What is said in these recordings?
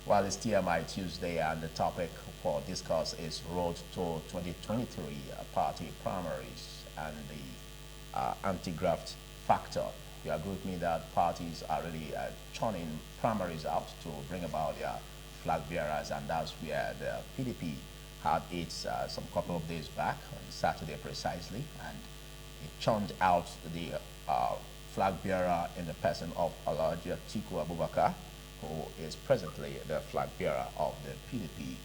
Well, it's TMI Tuesday, and the topic for discuss is Road to 2023 party primaries and the anti-graft factor. You agree with me that parties are really churning primaries out to bring about their flag bearers, and that's where the PDP had its some couple of days back, on Saturday precisely, and it churned out the flag bearer in the person of Alhaji Atiku Abubakar, who is presently the flag bearer of the PDP,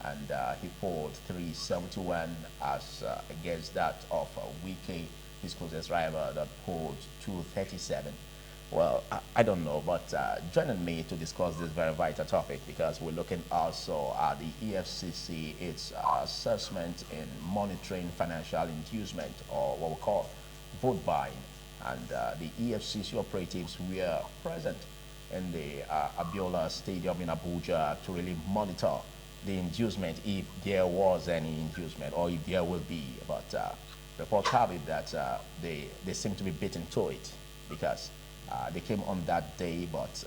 and he polled 371 as against that of Wike, his closest rival, that polled 237. Well, I don't know, but joining me to discuss this very vital topic, because we're looking also at the EFCC, its assessment in monitoring financial inducement, or what we call vote buying, and the EFCC operatives were present in the Abiola Stadium in Abuja to really monitor the inducement, if there was any inducement or if there will be. But reports have it that they seem to be bitten to it, because they came on that day, but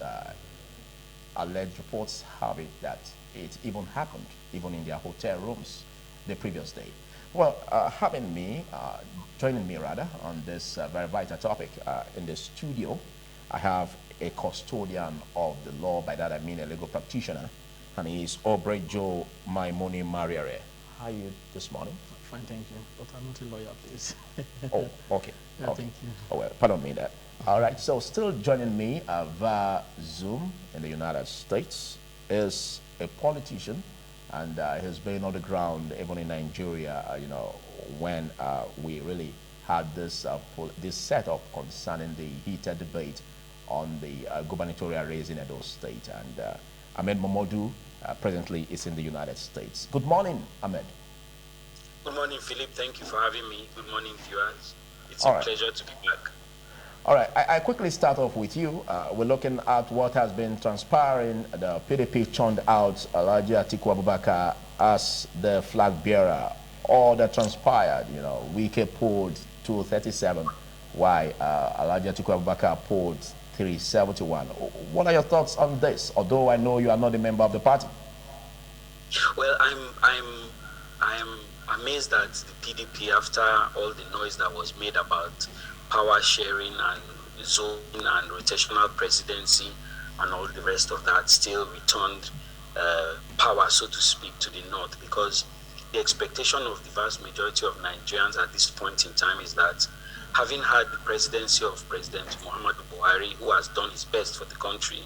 alleged reports have it that it even happened, even in their hotel rooms the previous day. Well, joining me rather, on this very vital topic in the studio, I have a custodian of the law. By that I mean a legal practitioner, and he is Obrejo Maimoni Mariere. How are you this morning? Fine, thank you. But I'm not a lawyer, please. Oh, okay. Yeah, okay. thank you. Oh, well, pardon me that. All right, so still joining me via Zoom in the United States is a politician, and he's been on the ground even in Nigeria, when we really had this this setup concerning the heated debate on the gubernatorial race in Edo State. And Ahmed Momodu presently is in the United States. Good morning, Ahmed. Good morning, Philip. Thank you for having me. Good morning, viewers. It's All a right. pleasure to be back. All right, I quickly start off with you. We're looking at what has been transpiring. The PDP churned out Alhaji Atiku Abubakar as the flag bearer. All that transpired, Wike polled 237, while Alhaji Atiku Abubakar polled 371. What are your thoughts on this? Although I know you are not a member of the party. Well, I'm amazed that the PDP, after all the noise that was made about power sharing and zoning and rotational presidency and all the rest of that, still returned power, so to speak, to the north, because the expectation of the vast majority of Nigerians at this point in time is that, having had the presidency of President Muhammadu Buhari, who has done his best for the country,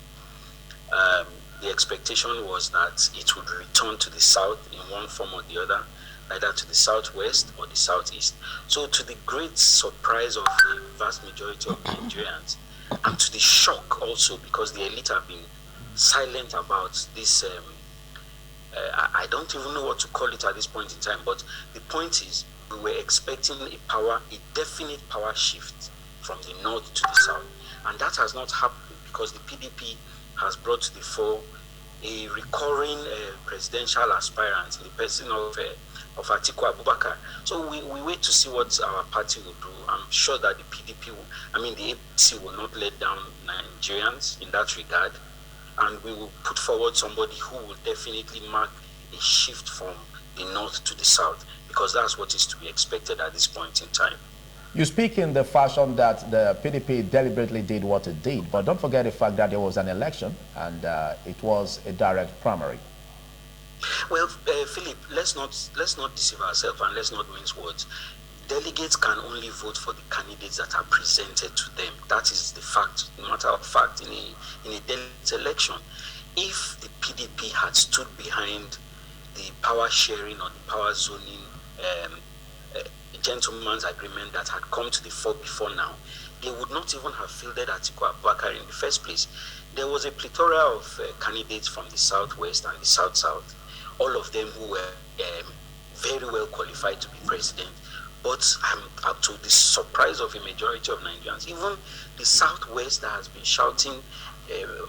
the expectation was that it would return to the south in one form or the other, either to the southwest or the southeast. So, to the great surprise of the vast majority of Nigerians, and to the shock also, because the elite have been silent about this, I don't even know what to call it at this point in time, but the point is, we were expecting a definite power shift from the north to the south, and that has not happened, because the PDP has brought to the fore a recurring presidential aspirant in the person of Atiku Abubakar. So we wait to see what our party will do. I'm sure that the the APC will not let down Nigerians in that regard, and we will put forward somebody who will definitely mark a shift from the north to the south, because that's what is to be expected at this point in time. You speak in the fashion that the PDP deliberately did what it did, but don't forget the fact that there was an election, and it was a direct primary. Well, Philip, let's not deceive ourselves, and let's not mince words. Delegates can only vote for the candidates that are presented to them. That is the fact, no matter of fact, in a delegate election. If the PDP had stood behind the power sharing or the power zoning gentleman's agreement that had come to the fore before now, they would not even have fielded Atiku Abubakar in the first place. There was a plethora of candidates from the southwest and the south-south, all of them who were very well qualified to be president. But to the surprise of a majority of Nigerians, even the southwest that has been shouting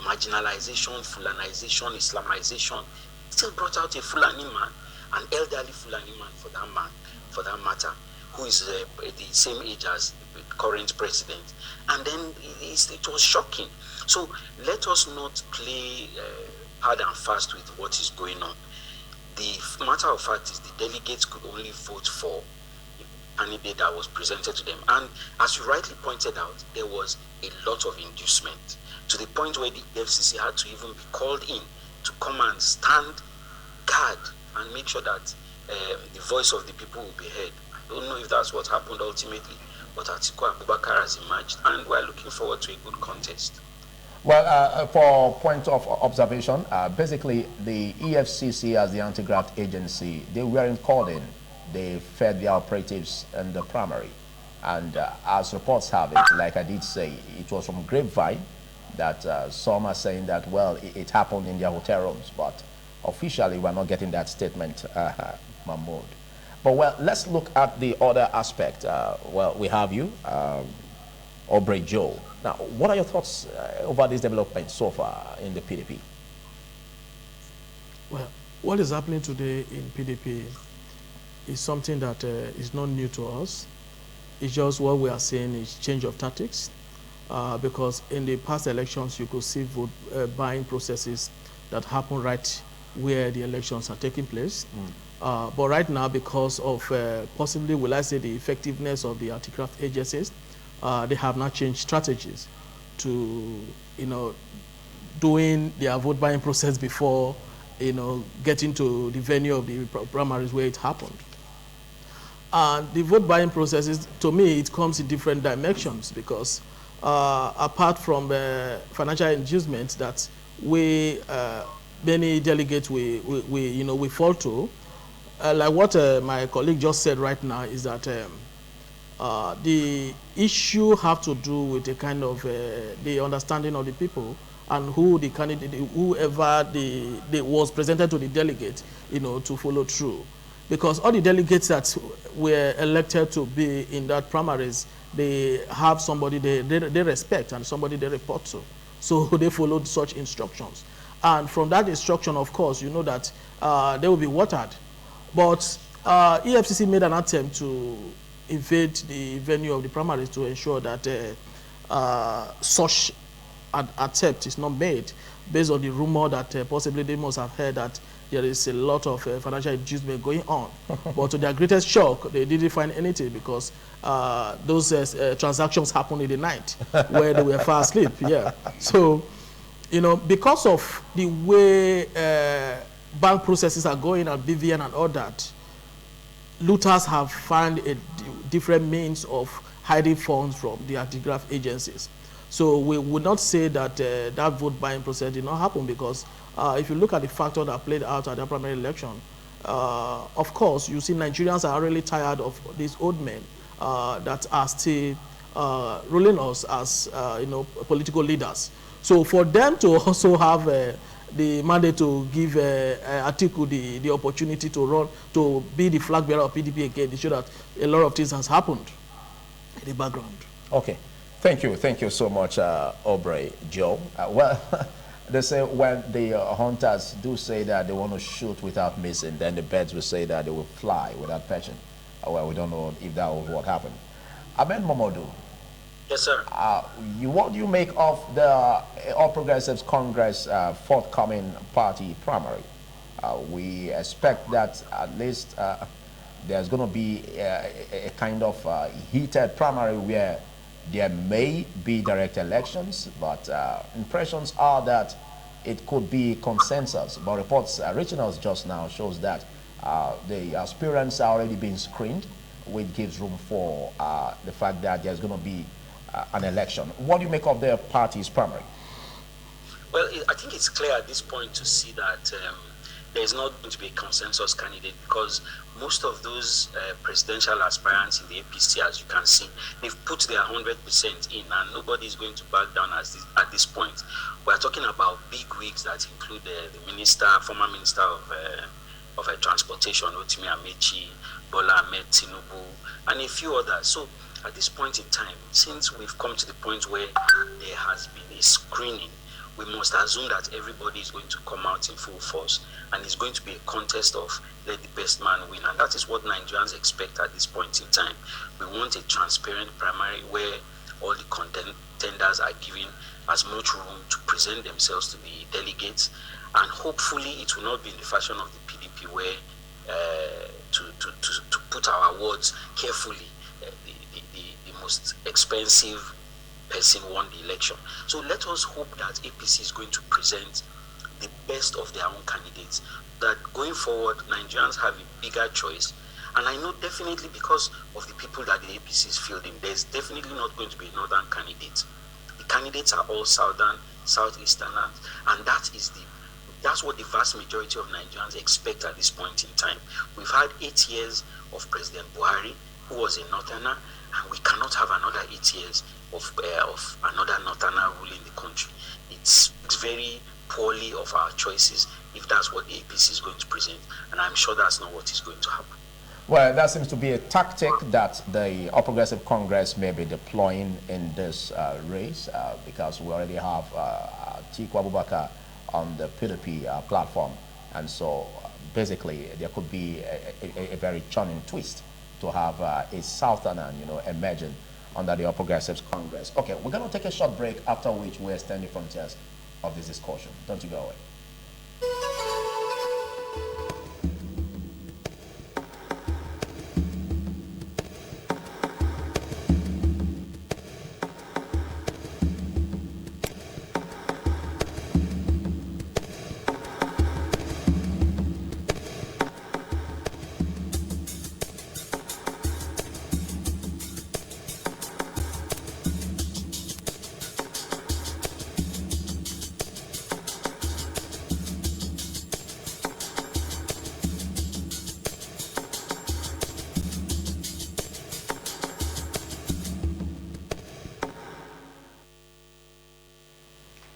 marginalization, Fulanization, Islamization, still brought out a Fulani man, an elderly Fulani man for that matter, who is the same age as the current president. And then it was shocking. So let us not play hard and fast with what is going on. The matter of fact is the delegates could only vote for a candidate that was presented to them. And as you rightly pointed out, there was a lot of inducement to the point where the FCC had to even be called in to come and stand guard and make sure that the voice of the people will be heard. I don't know if that's what happened ultimately, but Atiku Abubakar has emerged, and we're looking forward to a good contest. Well, for point of observation, basically the EFCC as the anti-graft agency, they weren't called in. They fed the operatives in the primary. And as reports have it, like I did say, it was from grapevine that some are saying that, well, it happened in their hotel rooms, but officially we're not getting that statement, Mahmoud. But well, let's look at the other aspect. Well, we have you, Aubrey Joe. Now, what are your thoughts over this development so far in the PDP? Well, what is happening today in PDP is something that is not new to us. It's just what we are seeing is change of tactics. Because in the past elections, you could see vote buying processes that happen right where the elections are taking place. But right now, because of possibly, will I say, the effectiveness of the anti-graft agencies, they have now changed strategies to, doing their vote buying process before, getting to the venue of the primaries where it happened. And the vote buying processes, to me, it comes in different dimensions because apart from financial inducement that we, many delegates, we fall to, like what my colleague just said right now is that the issue have to do with the kind of the understanding of the people and who the candidate, whoever was presented to the delegate, to follow through. Because all the delegates that were elected to be in that primaries, they have somebody they respect and somebody they report to. So they followed such instructions. And from that instruction, of course, you know that they will be watered. But EFCC made an attempt to invade the venue of the primaries to ensure that such an attempt is not made based on the rumor that possibly they must have heard that there is a lot of financial inducement going on. But to their greatest shock, they didn't find anything because those transactions happened in the night where they were fast asleep. Yeah. So, because of the way bank processes are going and BVN and all that, looters have found a different means of hiding funds from the anti-graft agencies. So we would not say that that vote buying process did not happen because if you look at the factor that played out at the primary election, of course, you see Nigerians are really tired of these old men that are still ruling us as political leaders. So for them to also have the mandate to give Atiku the opportunity to run, to be the flag bearer of PDP again, they show that a lot of things has happened in the background. Okay. Thank you so much, Aubrey Joe. Well, they say when the hunters do say that they want to shoot without missing, then the birds will say that they will fly without perching. Well, we don't know if that was what happened. Ahmed Momodu. Yes, sir. What do you make of the All Progressives Congress forthcoming party primary? We expect that at least there's going to be a kind of heated primary where there may be direct elections, but impressions are that it could be consensus. But reports reaching us just now shows that the aspirants are already being screened, which gives room for the fact that there's going to be an election. What do you make of the party's primary? Well, I think it's clear at this point to see that there is not going to be a consensus candidate because most of those presidential aspirants in the APC, as you can see, they've put their 100% in and nobody is going to back down at this point. We're talking about big wigs that include the former minister of transportation, Rotimi Amechi, Bola Ahmed Tinubu, and a few others. So at this point in time, since we've come to the point where there has been a screening, we must assume that everybody is going to come out in full force and it's going to be a contest of let the best man win. And that is what Nigerians expect at this point in time. We want a transparent primary where all the contenders are given as much room to present themselves to the delegates, and hopefully it will not be in the fashion of the PDP where to put our words carefully, the most expensive person won the election. So let us hope that APC is going to present the best of their own candidates, that going forward Nigerians have a bigger choice. And I know definitely because of the people that the APC is fielding, there's definitely not going to be a northern candidate. The candidates are all southern, southeasterners, and that's what the vast majority of Nigerians expect at this point in time. We've had 8 years of President Buhari, who was a northerner, and we cannot have another 8 years of another northerner ruling the country. It speaks very poorly of our choices if that's what the APC is going to present, and I'm sure that's not what is going to happen. Well, that seems to be a tactic that the All Progressive Congress may be deploying in this race, because we already have Atiku Abubakar on the PDP platform, and so basically there could be a very churning twist to have a southerner, emerging under the All Progressives Congress. Okay, we're going to take a short break, after which we're extending the frontiers of this discussion. Don't you go away.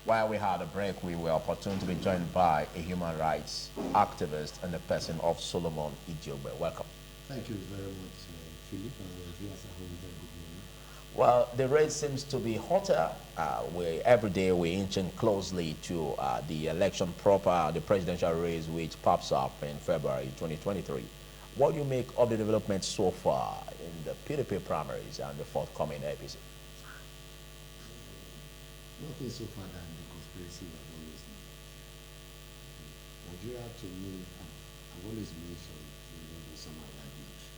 While we had a break, we were opportune to be joined by a human rights activist and the person of Solomon Idiogbe. Welcome. Thank you very much, Philip. Viewers at home, very good morning. Well, the race seems to be hotter. Every day we're inching closely to the election proper, the presidential race, which pops up in February 2023. What do you make of the developments so far in the PDP primaries and the forthcoming APC? Nothing so far than the conspiracy we have always known. Nigeria, to me, I've always mentioned in some of our language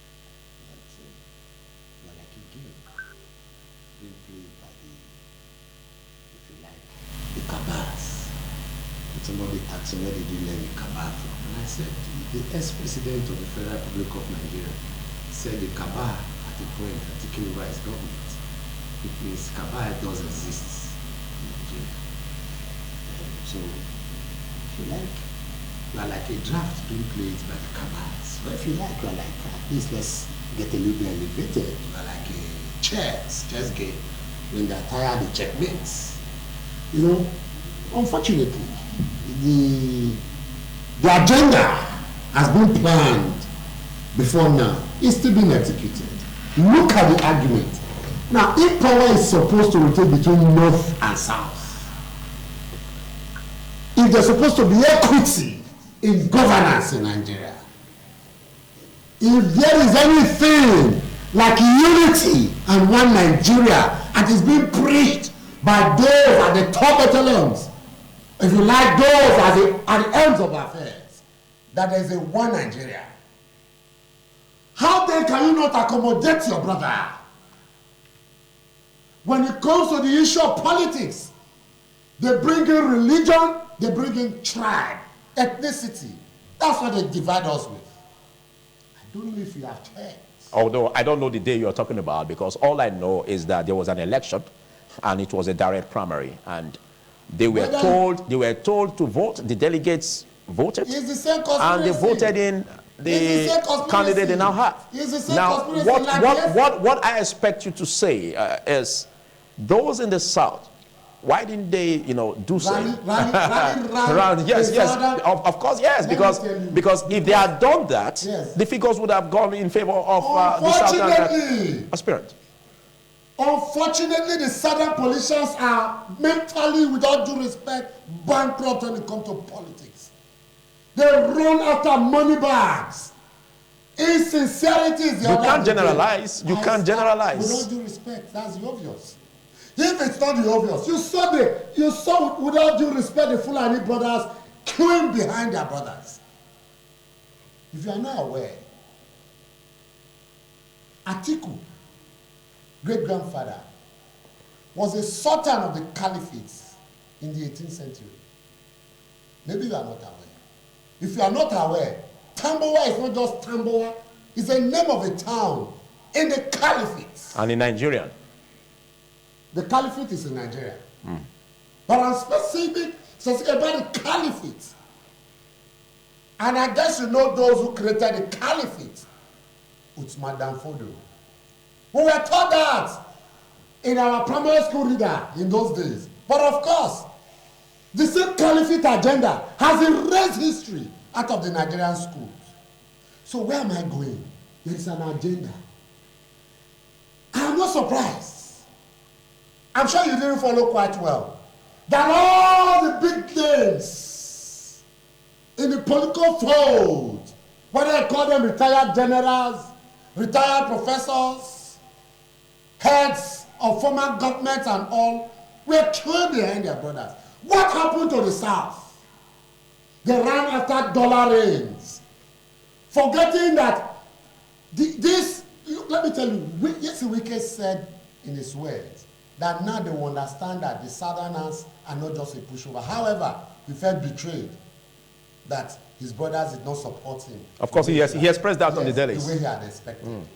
that we are like a game being played by if you like, the cabals. And somebody asked me, where did you learn the cabal from? And I said, the ex-president of the Federal Republic of Nigeria said the cabal at a point had taken over his government. It means cabal does exist. So, if you like, you are like a draft being played by the cabals. But if you like, you are like, at least let's get a little bit elevated. You are like a chess game. When they are tired, the checkmates. Unfortunately, the agenda has been planned before now. It's still being executed. Look at the argument. Now, if power is supposed to rotate between North and South, if there's supposed to be equity in governance in Nigeria, if there is anything like unity and one Nigeria that is being preached by those at the top echelons, if you like, those at the ends of affairs, that there is a one Nigeria, how then can you not accommodate your brother? When it comes to the issue of politics, they bring in religion, they bring in tribe, ethnicity. That's what they divide us with. I don't know if you have checked. Although I don't know the day you're talking about, because all I know is that there was an election and it was a direct primary, and they were told to vote. The delegates voted, it's the same and they voted in the candidate they now have. Now, what I expect you to say is, those in the South, why didn't they, do so? Yes, of course, yes, because if they had done that, yes, the figures would have gone in favor of the Southern aspirant. Unfortunately, the Southern politicians are mentally, without due respect, bankrupt when it comes to politics. They run after money bags. Insincerity is You can't generalize. You can't generalize. With all due respect, that's the obvious. If it's not the obvious, you saw without due respect the Fulani brothers queuing behind their brothers. If you are not aware, Atiku, great-grandfather, was a sultan of the caliphates in the 18th century. Maybe you are not aware. If you are not aware, Tambowa is not just Tambowa, it's the name of a town in the caliphate. And in Nigeria? The caliphate is in Nigeria. But I'm specific about the caliphate. And I guess you know those who created the caliphate. Uthman Dan Fodio. We were taught that in our primary school reader in those days. But of course, the same caliphate agenda has erased history out of the Nigerian schools. So where am I going? There is an agenda. I'm not surprised. I'm sure you didn't follow quite well. That all the big names in the political fold, whether I call them retired generals, retired professors, heads of former governments and all, were killed behind their brothers. What happened to the South? They ran after dollar reigns, forgetting that this, let me tell you, Yesi Wike said in his words that now they will understand that the Southerners are not just a pushover. However, he felt betrayed that his brothers did not support him. Of course, he expressed that on the dailies. The way he had expected.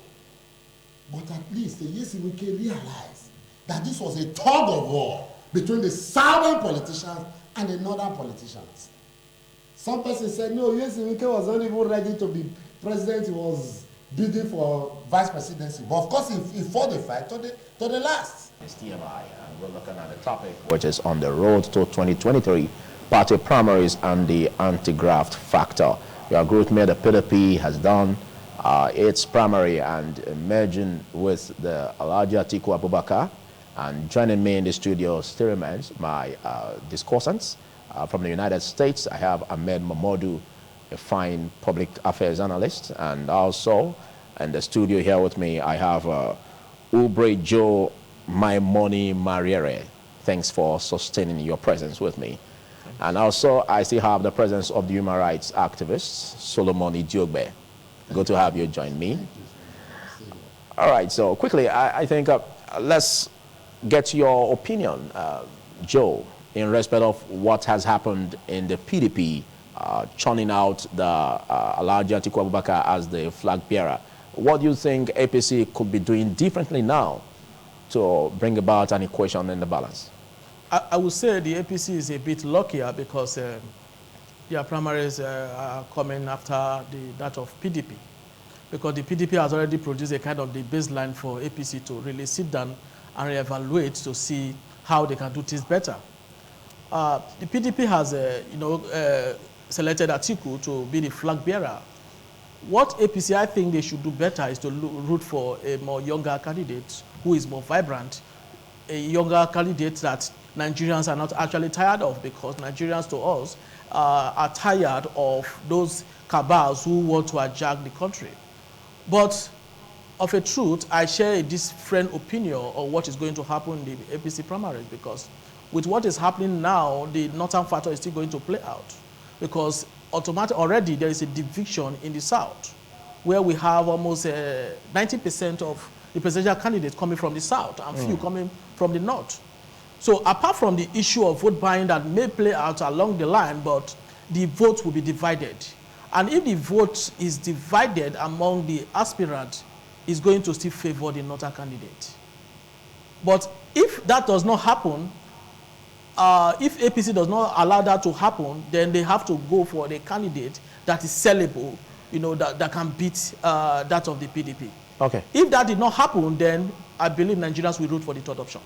But at least the Yesi Wike realized that this was a tug of war between the southern politicians and the northern politicians. Some person said, no, Yesi Wike was not even ready to be president. He was bidding for vice presidency. But of course, he fought the fight to the last. It's TMI, and we're looking at the topic, which is on the road to 2023 party primaries and the anti-graft factor. Your group made the PDP has done its primary and merging with the Alhaji Atiku Abubakar. And joining me in the studio still remains my discussants from the United States. I have Ahmed Mamodu, a fine public affairs analyst, and also in the studio here with me I have Ubre Joe Maimoni Mariere. Thanks for sustaining your presence with me. And also I still have the presence of the human rights activist Solomon Idiogbe. Good to have you join me. All right, so quickly I think let's get your opinion, Joe, in respect of what has happened in the PDP, churning out the Alhaji Atiku Abubakar as the flag bearer. What do you think APC could be doing differently now to bring about an equation in the balance? I would say the APC is a bit luckier because their primaries are coming after that of PDP. Because the PDP has already produced a kind of the baseline for APC to really sit down and reevaluate to see how they can do things better. The PDP has, selected Atiku to be the flag bearer. What APC I think they should do better is to root for a more younger candidate who is more vibrant, a younger candidate that Nigerians are not actually tired of, because Nigerians to us are tired of those cabals who want to hijack the country. But of a truth, I share a different opinion of what is going to happen in the APC primaries, because with what is happening now, the northern factor is still going to play out, because already there is a division in the south, where we have almost 90% of the presidential candidates coming from the south and few coming from the north. So apart from the issue of vote buying that may play out along the line, but the vote will be divided. And if the vote is divided among the aspirants, it's going to still favor the northern candidate. But if that does not happen, if APC does not allow that to happen, then they have to go for the candidate that is sellable, that can beat that of the PDP. Okay. If that did not happen, then I believe Nigerians will root for the third option.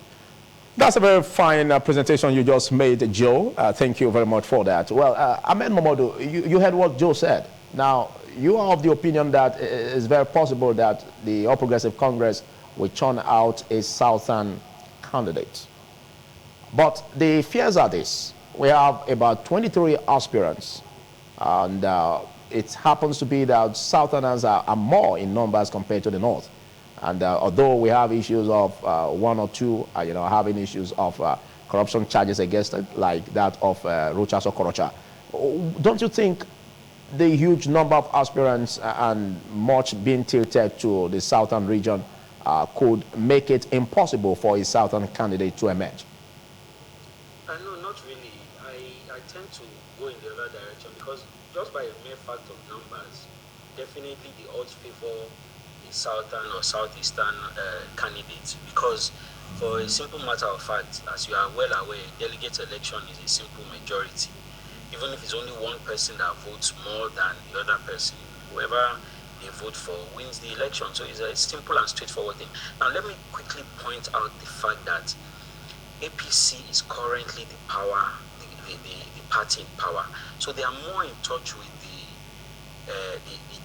That's a very fine presentation you just made, Joe. Thank you very much for that. Well, Ahmed Mamodu, you heard what Joe said. Now, you are of the opinion that it's very possible that the All Progressive Congress will churn out a southern candidate. But the fears are this. We have about 23 aspirants, and it happens to be that southerners are more in numbers compared to the north. And although we have issues of one or two, having issues of corruption charges against it, like that of Rucha Sokolo, don't you think the huge number of aspirants and much being tilted to the southern region could make it impossible for a southern candidate to emerge? No, not really. I tend to go in the other direction because just by a mere fact of numbers, definitely the odds favor the southern or southeastern candidates because for a simple matter of fact, as you are well aware, delegate election is a simple majority. Even if it's only one person that votes more than the other person, whoever they vote for wins the election. So it's a simple and straightforward thing. Now let me quickly point out the fact that APC is currently the party in power. So they are more in touch with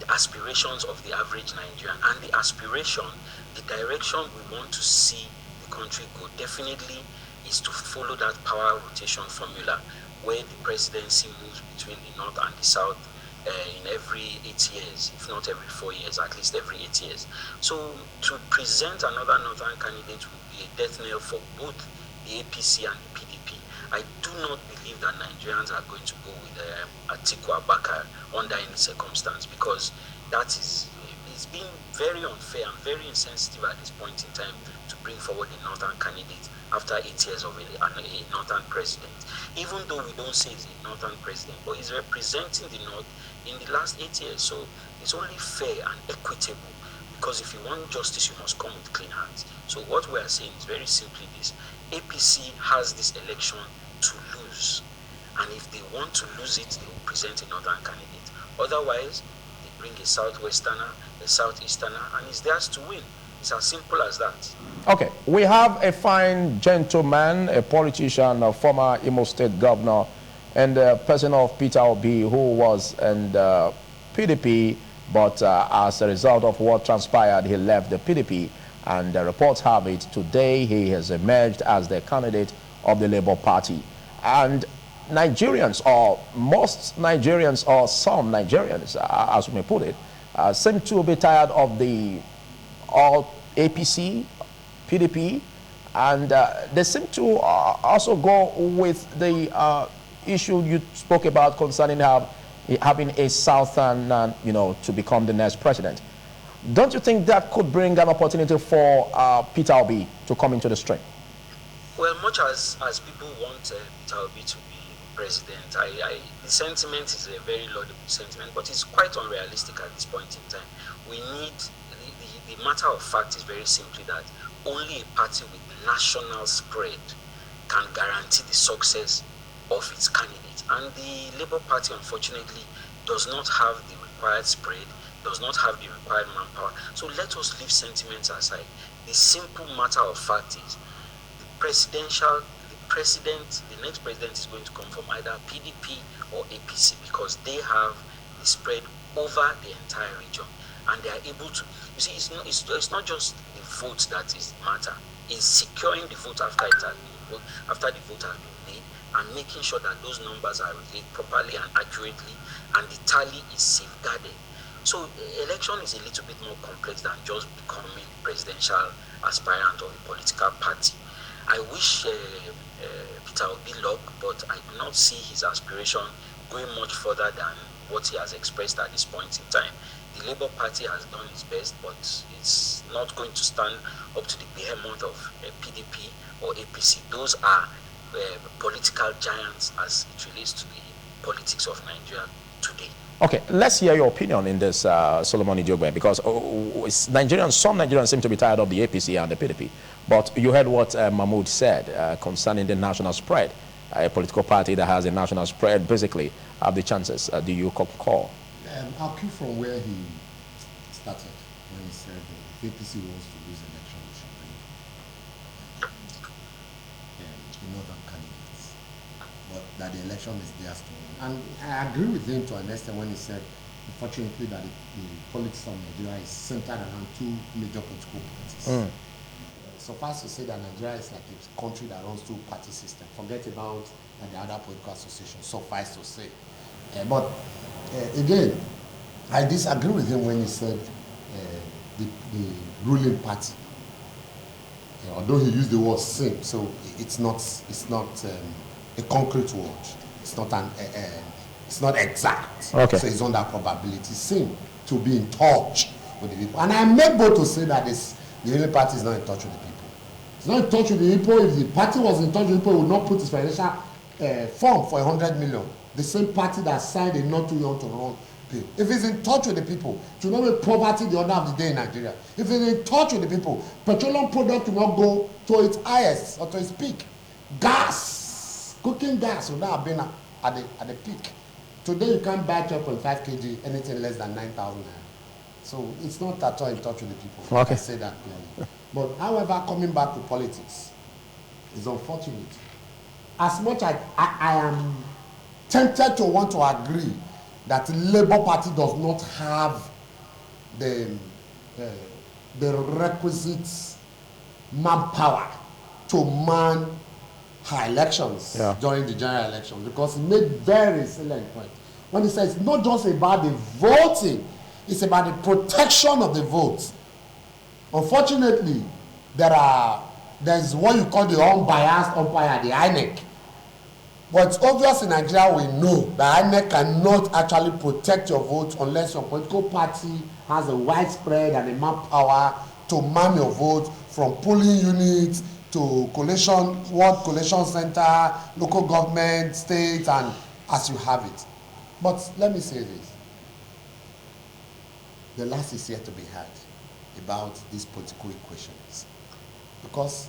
the aspirations of the average Nigerian. And the aspiration, the direction we want to see the country go definitely is to follow that power rotation formula where the presidency moves between the north and the south in every 8 years, if not every 4 years, at least every 8 years. So to present another northern candidate would be a death knell for both the APC and the PDP. I do not believe that Nigerians are going to go with Atiku Abubakar under any circumstance because that is it's been very unfair and very insensitive at this point in time to bring forward a northern candidate after 8 years of a northern president. Even though we don't say he's a northern president, but he's representing the north in the last 8 years. So it's only fair and equitable because if you want justice, you must come with clean hands. So what we are saying is very simply this. APC has this election to lose. And if they want to lose it, they will present a northern candidate. Otherwise, they bring a southwesterner, a southeasterner, and it's theirs to win. It's as simple as that. Okay, we have a fine gentleman, a politician, a former Imo State governor, and a person of Peter Obi who was in the PDP, but as a result of what transpired, he left the PDP. And the reports have it today he has emerged as the candidate of the Labour Party. And Nigerians, or most Nigerians, or some Nigerians, as we may put it, seem to be tired of the all APC, PDP, and they seem to also go with the issue you spoke about concerning having a southern, to become the next president. Don't you think that could bring an opportunity for Peter Obi to come into the stream? Well, much as people want Peter Obi to be president, the sentiment is a very laudable sentiment, but it's quite unrealistic at this point in time. We need, the matter of fact is very simply that only a party with national spread can guarantee the success of its candidate. And the Labour Party, unfortunately, does not have the required spread, does not have the required manpower. So let us leave sentiments aside. The simple matter of fact is the next president is going to come from either PDP or APC because they have the spread over the entire region and they are able to, you see, it's not just the vote that is the matter, it's securing the vote after the vote has been made and making sure that those numbers are relayed properly and accurately and the tally is safeguarded. So election is a little bit more complex than just becoming presidential aspirant of a political party. I wish Peter Obi luck, but I do not see his aspiration going much further than what he has expressed at this point in time. The Labour Party has done its best, but it's not going to stand up to the behemoth of PDP or APC. Those are political giants as it relates to the politics of Nigeria today. Okay, let's hear your opinion in this, Solomon Ijogbe, because some Nigerians seem to be tired of the APC and the PDP. But you heard what Mahmoud said concerning the national spread. A political party that has a national spread basically have the chances. Do you concur? I'll cue from where he started when he said if APC wants to lose election, we should bring the northern candidates. But that the election is theirs to win. And I agree with him to an extent when he said, unfortunately, that the politics of Nigeria is centered around two major political parties. Suffice to say that Nigeria is like a country that runs two party system. Forget about the other political associations, suffice to say. But again, I disagree with him when he said the ruling party. Although he used the word sin, so it's not a concrete word. It's not it's not exact. Okay. So it's on that probability. Sin to be in touch with the people. And I make bold to say that the ruling party is not in touch with the people. It's not in touch with the people. If the party was in touch with the people, it would not put its financial form for 100 million. The same party that signed a not too young to run bill. If it's in touch with the people, to not make poverty the order of the day in Nigeria. If it's in touch with the people, petroleum product will not go to its highest or to its peak. Gas, cooking gas would not have been at the peak. Today you can't buy 12.5 kg anything less than 9,000 naira. So it's not at all in touch with the people. Okay. I say that clearly. But however, coming back to politics, it's unfortunate. As much as I am tempted to want to agree that the Labour Party does not have the requisite manpower to man her elections during the general election, because he made very salient point when he says it's not just about the voting, it's about the protection of the votes. Unfortunately, there's what you call the unbiased umpire, the INEC. But it's obvious in Nigeria we know that INEC cannot actually protect your vote unless your political party has a widespread and a manpower to man your vote, from polling units to collation, ward collation center, local government, state, and as you have it. But let me say this. The last is yet to be had about these political equations. Because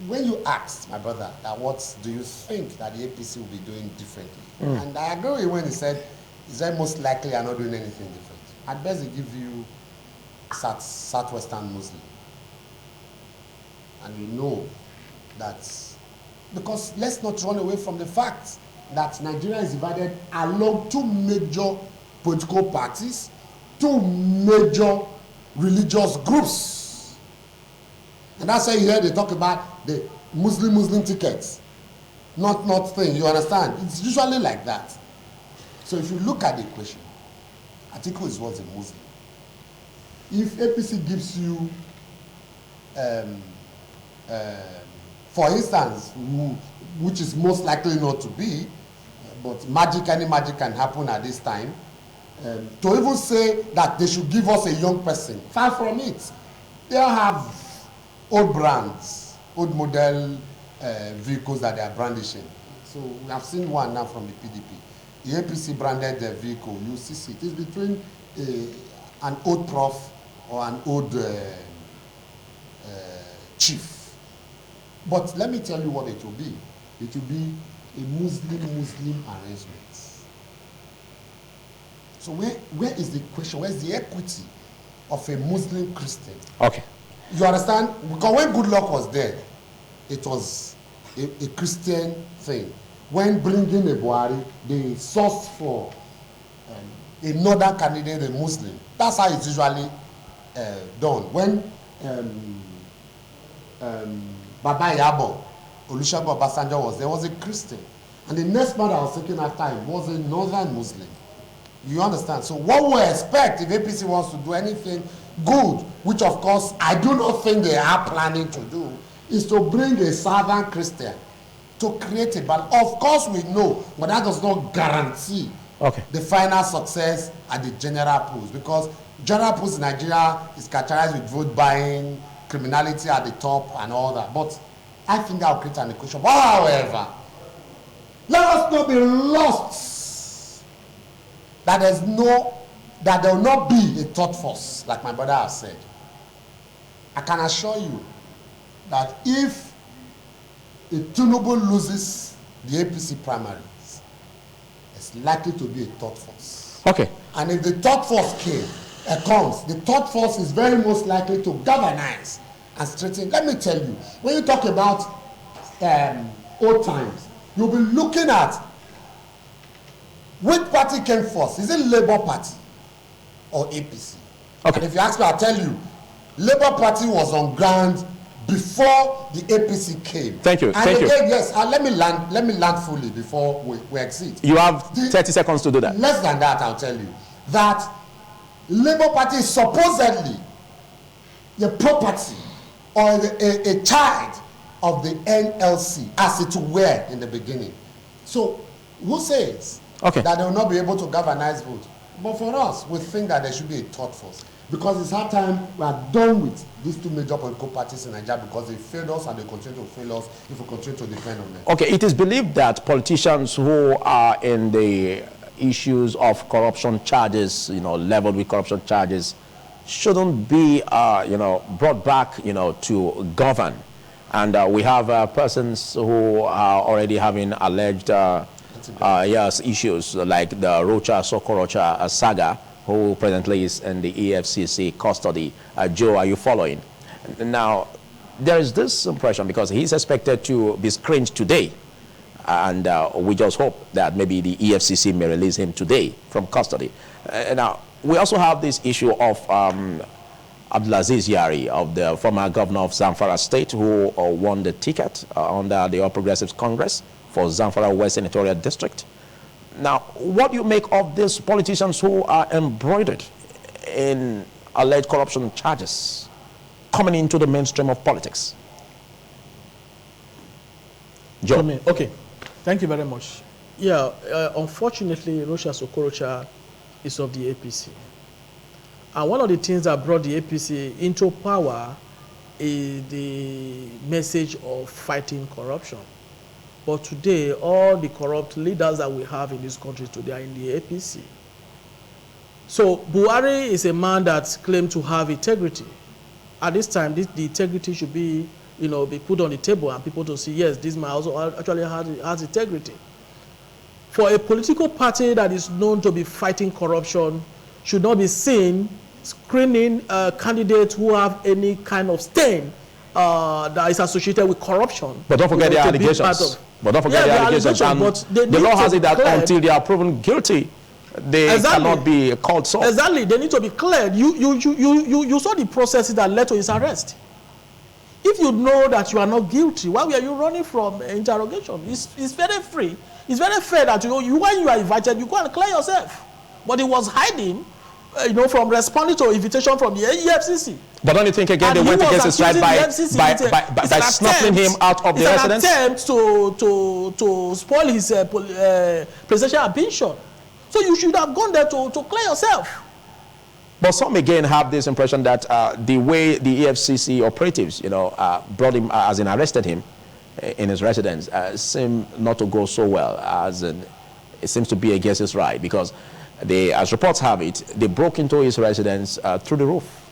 when you asked my brother that what do you think that the APC will be doing differently, and I agree with when he said, is that most likely are not doing anything different. At best, they give you Southwestern Muslim. And you know that, because let's not run away from the fact that Nigeria is divided along two major political parties, two major religious groups. And that's why here they talk about the Muslim tickets. Not thing, you understand? It's usually like that. So if you look at the equation, Atiku is what's a Muslim. If APC gives you, for instance, which is most likely not to be, but any magic can happen at this time, to even say that they should give us a young person, far from it. They have old brands, old model vehicles that they are brandishing. So we have seen one now from the PDP. The APC branded vehicle, you see it. It's between an old prof or an old chief. But let me tell you what it will be. It will be a Muslim arrangement. So where is the question? Where is the equity of a Muslim Christian? Okay. You understand? Because when Goodluck was there, it was a Christian thing. When bringing a Buhari, they sourced for a northern candidate, a Muslim. That's how it's usually done. When Baba Yabo, Olusegun Obasanjo was there, was a Christian. And the next man that was taken after him was a northern Muslim. You understand? So what we expect if APC wants to do anything good, which of course I do not think they are planning to do, is to bring a southern Christian to create a balance. Of course we know, but that does not guarantee the final success at the general polls, because general polls in Nigeria is characterized with vote buying, criminality at the top and all that. But I think that will create an equation. However, let us not be lost that there will not be a third force, like my brother has said. I can assure you that if Tinubu loses the APC primaries, it's likely to be a third force. Okay. And if the third force comes, the third force is very most likely to galvanize and straighten. Let me tell you, when you talk about old times, you'll be looking at which party came first. Is it Labour Party or APC? Okay. And if you ask me, I'll tell you, Labour Party was on ground before the APC came. Thank you. And Thank again, you. yes, let me land fully before we exit. You have 30 seconds to do that. Less than that, I'll tell you that Labour Party is supposedly the property or a child of the NLC, as it were in the beginning. So who says that they will not be able to galvanize vote? But for us, we think that there should be a third force, because it's our time. We are done with these two major political parties in Nigeria, because they failed us and they continue to fail us if we continue to depend on them. Okay, it is believed that politicians who are in the issues of corruption charges, leveled with corruption charges, shouldn't be, brought back, to govern. And we have persons who are already having alleged issues, like the Rucha Sokolo saga, who presently is in the EFCC custody. Joe, are you following? Now, there is this impression, because he's expected to be screened today, and we just hope that maybe the EFCC may release him today from custody. Now, we also have this issue of Abdulaziz Yari, of the former governor of Zamfara State, who won the ticket under the All Progressives Congress for Zamfara West Senatorial District. Now, what do you make of these politicians who are embroidered in alleged corruption charges coming into the mainstream of politics? Joe. Okay, thank you very much. Yeah, unfortunately, Rucha Sokolo is of the APC. And one of the things that brought the APC into power is the message of fighting corruption. But today, all the corrupt leaders that we have in this country today are in the APC. So Buhari is a man that claimed to have integrity. At this time, the integrity should be, be put on the table and people to see, yes, this man also actually has integrity. For a political party that is known to be fighting corruption, should not be seen screening candidates who have any kind of stain that is associated with corruption. But don't forget the allegations. But don't forget the allegations. And the law has it that until they are proven guilty, they cannot be called so. Exactly. They need to be cleared. You saw the processes that led to his arrest. If you know that you are not guilty, why were you running from interrogation? It's very free. It's very fair that when you are invited, you go and clear yourself. But he was hiding, from responding to invitation from the EFCC. But don't you think again they went against his right by snuffling him out of the residence? It's an attempt to spoil his presidential ambition. So you should have gone there to clear yourself. But some again have this impression that the way the EFCC operatives, brought him, as in arrested him in his residence, seem not to go so well, as in it seems to be against his right, because they, as reports have it, they broke into his residence through the roof.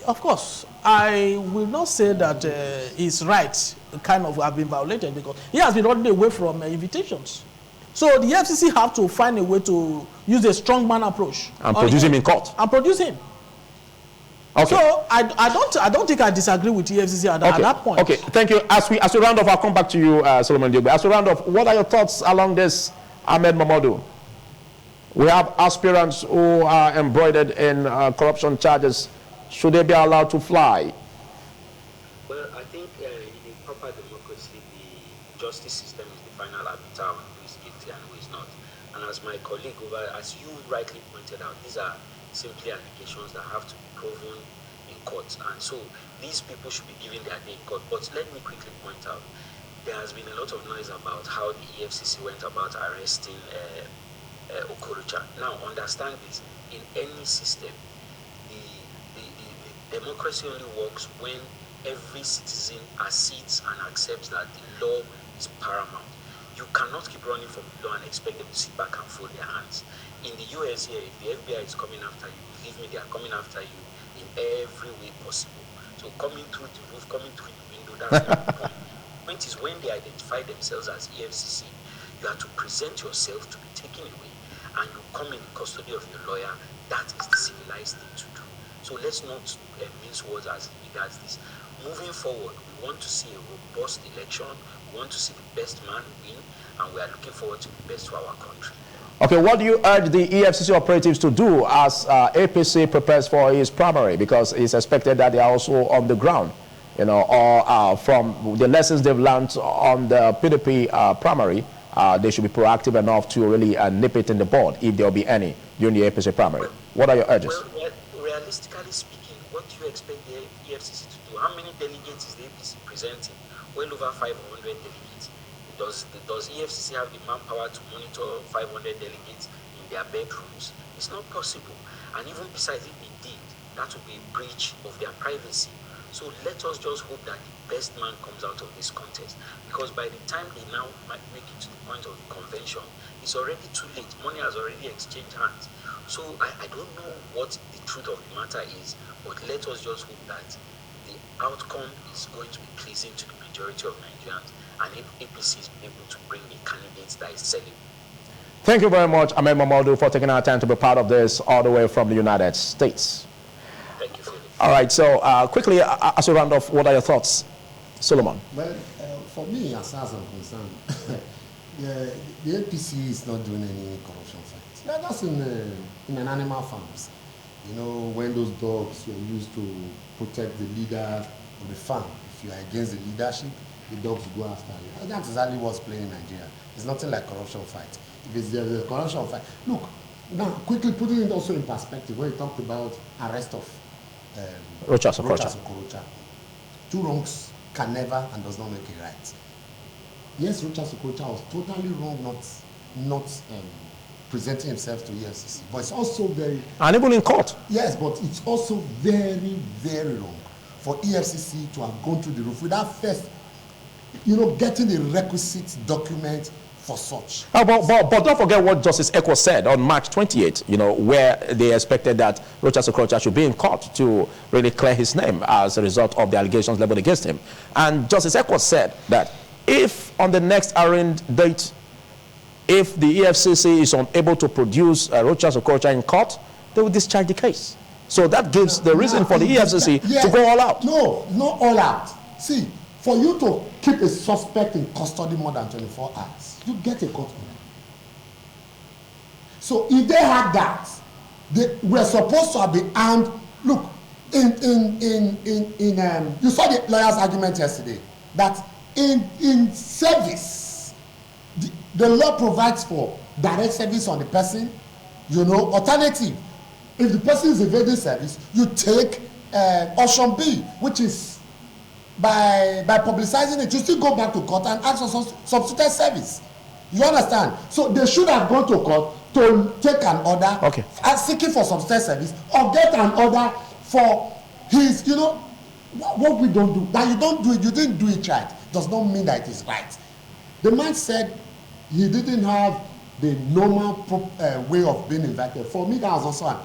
Of course, I will not say that his rights kind of have been violated, because he has been running away from invitations. So the FCC have to find a way to use a strongman approach and produce him in court. And produce him. Okay. So I don't think I disagree with the FCC at that point. Okay, thank you. As we round off, I'll come back to you, Solomon Diogbe. As we round off, what are your thoughts along this, Ahmed Mamadou? We have aspirants who are embroidered in corruption charges. Should they be allowed to fly? Well, I think in a proper democracy, the justice system is the final arbiter on who is guilty and who is not. And as my colleague as you rightly pointed out, these are simply allegations that have to be proven in court. And so these people should be given their day in court. But let me quickly point out, there has been a lot of noise about how the EFCC went about arresting Okorocha. Now, understand this, in any system, the democracy only works when every citizen accedes and accepts that the law is paramount. You cannot keep running from the law and expect them to sit back and fold their hands. In the US here, if the FBI is coming after you, believe me, they are coming after you in every way possible. So coming through the roof, coming through the window, that's not the point. The point is when they identify themselves as EFCC, you have to present yourself to be taken away, and you come in the custody of your lawyer. That is the civilized thing to do. So let's not mince words as regards this. Moving forward, we want to see a robust election. We want to see the best man win, and we are looking forward to the best for our country. Okay, what do you urge the EFCC operatives to do as APC prepares for his primary? Because it's expected that they are also on the ground, or from the lessons they've learned on the PDP primary, they should be proactive enough to really nip it in the bud if there will be any during the APC primary. What are your urges? Well, realistically speaking, what do you expect the EFCC to do? How many delegates is the APC presenting? Well over 500 delegates. Does EFCC have the manpower to monitor 500 delegates in their bedrooms? It's not possible. And even besides, if they did, that would be a breach of their privacy. So let us just hope that the best man comes out of this contest. Because by the time they now might make it to the point of the convention, it's already too late. Money has already exchanged hands. So I don't know what the truth of the matter is, but let us just hope that the outcome is going to be pleasing to the majority of Nigerians, and if APC is able to bring the candidates that is selling. Thank you very much, Ahmed Mamadou, for taking our time to be part of this all the way from the United States. Thank you, Philip. All right, so quickly, as we round off, what are your thoughts, Solomon? Well, for me, as far as I'm concerned, the APC is not doing any corruption fight. They're just in an animal farms. You know, when those dogs were used to protect the leader of the farm, if you are against the leadership, the dogs go after you. And that's exactly what's playing in Nigeria. It's nothing like corruption fight. If it's the corruption fight, look, now quickly putting it also in perspective, when you talked about arrest of Rucha Sokolo. Two wrongs can never and does not make it right. Yes, Rucha Sokolo was totally wrong not presenting himself to EFCC, but it's also very... And even in court. Yes, but it's also very, very wrong for EFCC to have gone through the roof without first, you know, getting the requisite document for such. Oh, but don't forget what Justice Eko said on March 28th, you know, where they expected that Rucha Sokolo should be in court to really clear his name as a result of the allegations leveled against him. And Justice Eko said that if on the next arraigned date, if the EFCC is unable to produce Rucha Sokolo in court, they will discharge the case. So that gives the reason for the EFCC to go all out. No, not all out. See, for you to keep a suspect in custody more than 24 hours, you get a court order. So if they had that, they were supposed to have been armed. Look, you saw the lawyer's argument yesterday that in service, the law provides for direct service on the person. You know, alternative. If the person is evading service, you take option B, which is by publicizing it, you still go back to court and ask for substituted service. You understand? So they should have gone to court to take an order, okay, seeking for substituted service, or get an order for his, you know, what we don't do. That you don't do it, you didn't do it right, does not mean that it is right. The man said he didn't have the normal way of being invited. For me, that was also a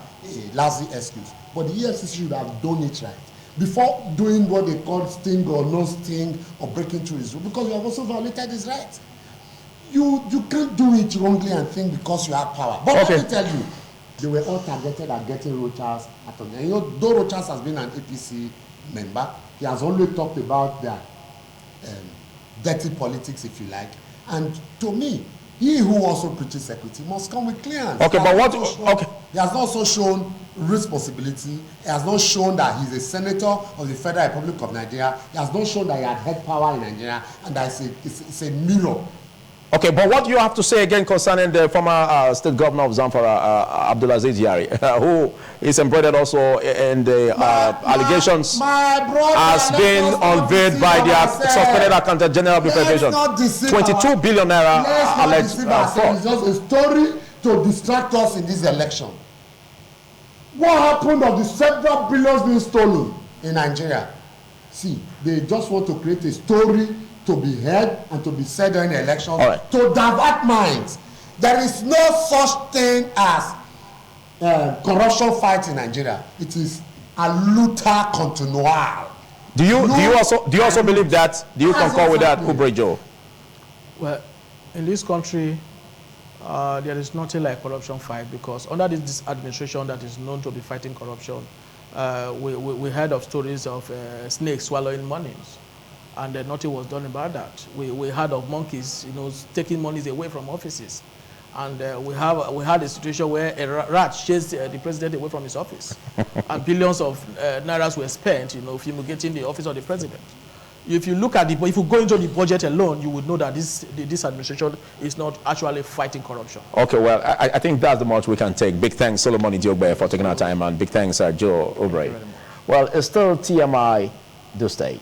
lousy excuse. But the EFCC should have done it right before doing what they call sting or no sting or breaking through his rule, because you have also violated his rights. You can't do it wrongly and think because you have power. But okay, let me tell you, they were all targeted at getting Rochas at them. And you know, though Rochas has been an APC member, he has only talked about their dirty politics, if you like. And to me, he who also preaches equity must come with clearance. Okay, but what? Okay. He has also shown responsibility. He has not shown that he's a senator of the Federal Republic of Nigeria. He has not shown that he had head power in Nigeria, and that it's a mirror. Okay, but what do you have to say again concerning the former state governor of Zamfara, Abdulaziz Yari, who is embroidered also in the allegations has been unveiled by the suspended accountant general of the Federation. 22 billion naira alleged fraud. It's just a story to distract us in this election. What happened of the several billions being stolen in Nigeria? See, they just want to create a story to be heard and to be said during the election, right, to divert minds. There is no such thing as corruption fight in Nigeria. It is a luta continual. Do you also believe that? Do you concur with that, Ubrejo? Well, in this country, there is nothing like corruption fight, because under this administration that is known to be fighting corruption, we heard of stories of snakes swallowing monies, and nothing was done about that. We heard of monkeys, you know, taking monies away from offices, and we had a situation where a rat chased the president away from his office, and billions of nairas were spent, you know, fumigating the office of the president. if you look at if you go into the budget alone, you would know that this administration is not actually fighting corruption. Okay, well, I think that's the much we can take. Big thanks, Solomon Idiogbe, for taking our time, and big thanks, Joe Obrey. Well, it's still TMI. Do stay.